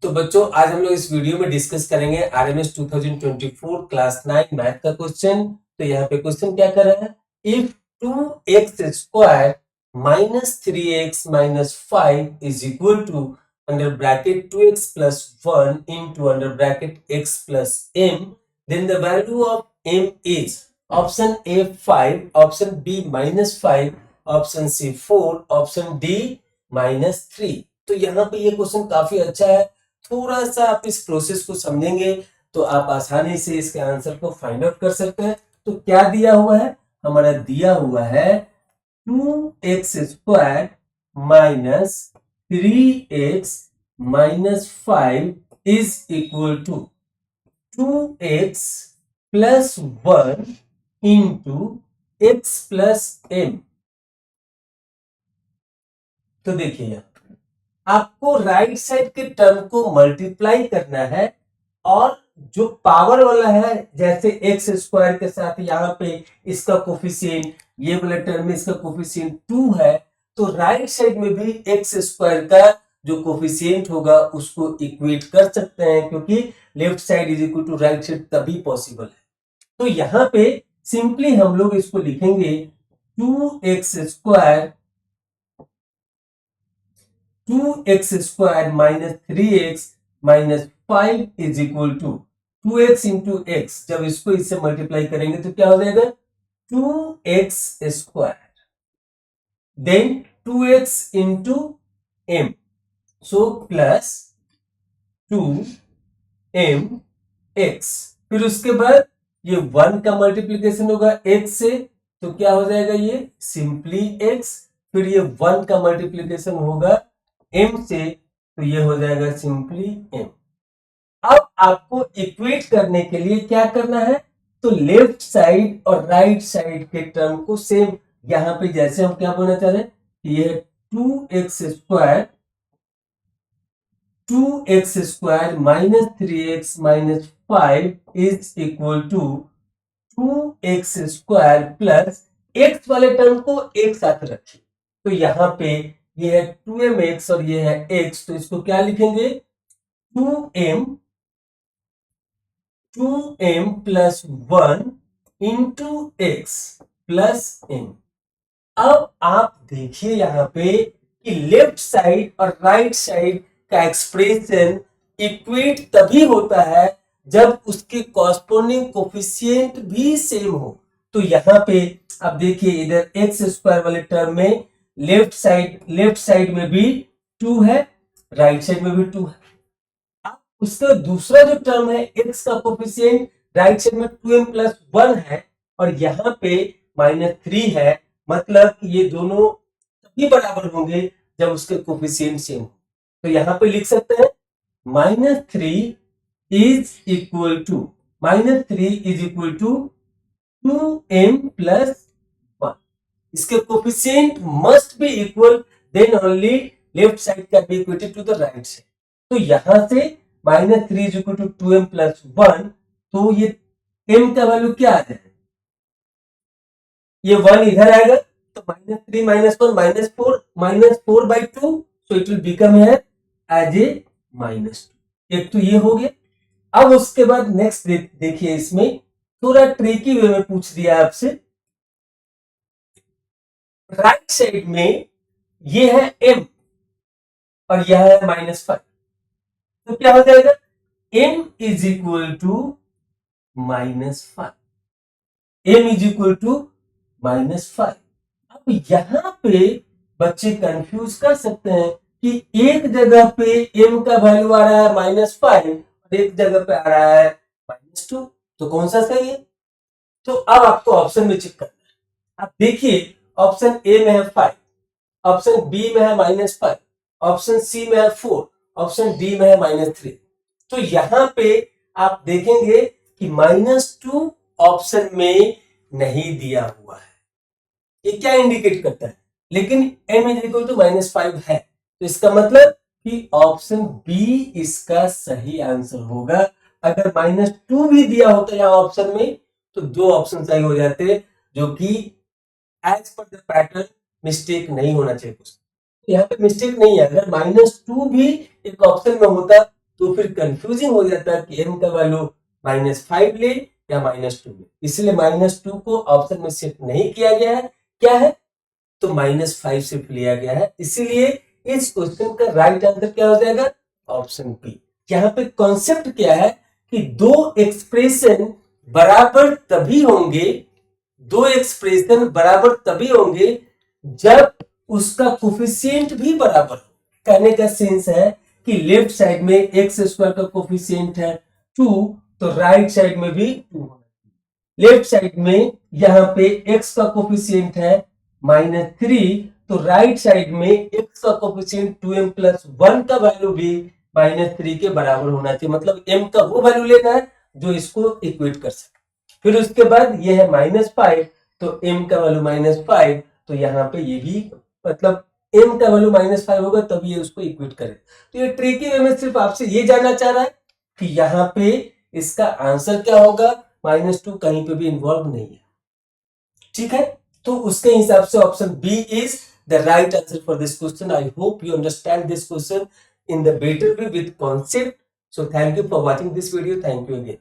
तो बच्चों आज हम लोग इस वीडियो में डिस्कस करेंगे आरएमएस 2024 क्लास 9 मैथ का क्वेश्चन। तो यहाँ पे क्वेश्चन क्या कर रहा है, if 2x² minus 3x minus 5 is equal to under bracket 2x plus 1 into under bracket x plus m, then the value of m is option A 5, option B -5, option C 4, option D -3। तो यहाँ पे ये question काफी अच्छा है। थोड़ा सा आप इस प्रोसेस को समझेंगे तो आप आसानी से इसके आंसर को फाइंड आउट कर सकते हैं। तो क्या दिया हुआ है, हमारा दिया हुआ है 2x² minus 3x minus 5 is equal to 2x plus 1 into x plus m। तो देखिए आपको राइट साइड के टर्म को मल्टीप्लाई करना है और जो पावर वाला है जैसे x² के साथ यहाँ पे इसका कोफिशिएंट, ये वाले टर्म में इसका कोफिशिएंट 2 है, तो राइट साइड में भी x² का जो कोफिशिएंट होगा उसको इक्वेट कर सकते हैं, क्योंकि left side is equal to right side तभी पॉसिबल है। तो यहाँ पे सिंपली हम लोग इसको लिखेंगे 2x² minus 3x minus 5 is equal to 2x into x. जब इसको इससे मल्टीप्लाई करेंगे तो क्या हो जाएगा 2x², then 2x into m, so plus 2mx। फिर उसके बाद ये 1 का मल्टीप्लीकेशन होगा x से, तो क्या हो जाएगा ये सिंपली x। फिर ये 1 का मल्टीप्लीकेशन होगा m से, तो ये हो जाएगा सिंपली m। अब आपको इक्वेट करने के लिए क्या करना है, तो लेफ्ट साइड और राइट साइड के टर्म को सेम, यहां पे जैसे हम क्या बोलना चाह रहे हैं, ये 2x² minus 3x minus 5 is equal to 2x² plus x वाले टर्म को एक साथ रखिए। तो यहाँ पे ये है 2mx और ये है x, तो इसको क्या लिखेंगे 2m plus 1 into x plus m। अब आप देखिए यहाँ पे कि लेफ्ट साइड और राइट साइड का एक्सप्रेशन इक्वेट तभी होता है जब उसके कॉरस्पॉन्डिंग कोफिशिएंट भी सेम हो। तो यहाँ पे आप देखिए इधर x² वाले टर्म में लेफ्ट साइड में भी 2 है, राइट साइड में भी 2 है। अब उसका दूसरा जो टर्म है x का कोफिशिएंट राइट साइड में 2m प्लस 1 है और यहाँ पे -3 है, मतलब ये दोनों तभी बराबर होंगे जब उसके कोफिशिएंट सेम हो। तो यहाँ पे लिख सकते हैं -3 is equal to 2m plus 1। इसके coefficient must be equal, then only left side can be equated to the right side. तो यहां से -3 is equal to 2m plus 1, तो ये m का वैल्यू क्या आ जाएगा, ये 1 इधर आएगा, तो -3 -1 -4 by 2, so it will become here as a -2। एक तो ये हो गया। अब उसके बाद नेक्स्ट देखिए, इसमें थोड़ा ट्रिकी वे में पूछ दिया आपसे। राइट साइड में ये है m और यह है -5, तो क्या हो जाएगा m is equal to -5, m is equal to -5। अब यहां पे बच्चे कंफ्यूज कर सकते हैं कि एक जगह पे m का वैल्यू आ रहा है -5 और एक जगह पे आ रहा है -2, तो कौन सा सही है। तो अब आपको ऑप्शन में चेक करना है। आप देखिए ऑप्शन ए में है 5, ऑप्शन बी में है -5, ऑप्शन सी में है 4, ऑप्शन डी में है -3। तो यहां पे आप देखेंगे कि -2 ऑप्शन में नहीं दिया हुआ है। ये क्या इंडिकेट करता है, लेकिन m इज इक्वल टू -5 है, तो इसका मतलब कि ऑप्शन बी इसका सही आंसर होगा। अगर -2 भी दिया होता यहाँ ऑप्शन में तो 2 ऑप्शन सही हो जाते, जो कि as per the pattern mistake नहीं होना चाहिए कुछ। यहाँ पे मिस्टेक नहीं है, अगर -2 भी एक ऑप्शन में होता तो फिर कंफ्यूजिंग हो जाता है कि m का वैल्यू -5 ले या -2 ले, इसलिए -2 को ऑप्शन में शिफ्ट नहीं किया गया है। क्या है? तो -5 शिफ्ट लिया गया है, इसीलिए इस क्वेश्चन का राइट आंसर क्या हो जाएगा? Option B. यहाँ पे कॉन्सेप्ट क्या है कि दो एक्सप्रेशन बराबर तभी होंगे, दो एक्सप्रेशन बराबर तभी होंगे जब उसका कोफिशिएंट भी बराबर हो। कहने का सेंस है कि लेफ्ट साइड में एक्स स्क्वायर का कोफिशिएंट है 2, तो राइट साइड में भी 2 होना चाहिए। लेफ्ट साइड में यहाँ पे एक्स का कोफिशिएंट है -3, तो राइट साइड में एक्स का कोफिशिएंट 2m + 1 का वैल्यू भी -3 के बराबर होना चाहिए। मतलब m का वो वैल्यू लेना है जो इसको इक्वेट कर सके। फिर उसके बाद ये है -5, तो m का वैल्यू -5, तो यहाँ पे ये भी मतलब m का वैल्यू -5 होगा तब ये उसको इक्वेट करे। तो ये ट्रिकी वे में सिर्फ आपसे ये जानना चाह रहा है कि यहाँ पे इसका आंसर क्या होगा, -2 कहीं पे भी इन्वॉल्व नहीं है। ठीक है, तो उसके हिसाब से option B is the right answer for this question. I hope you understand this question in the better way with concept. So thank you for watching this video. Thank you again.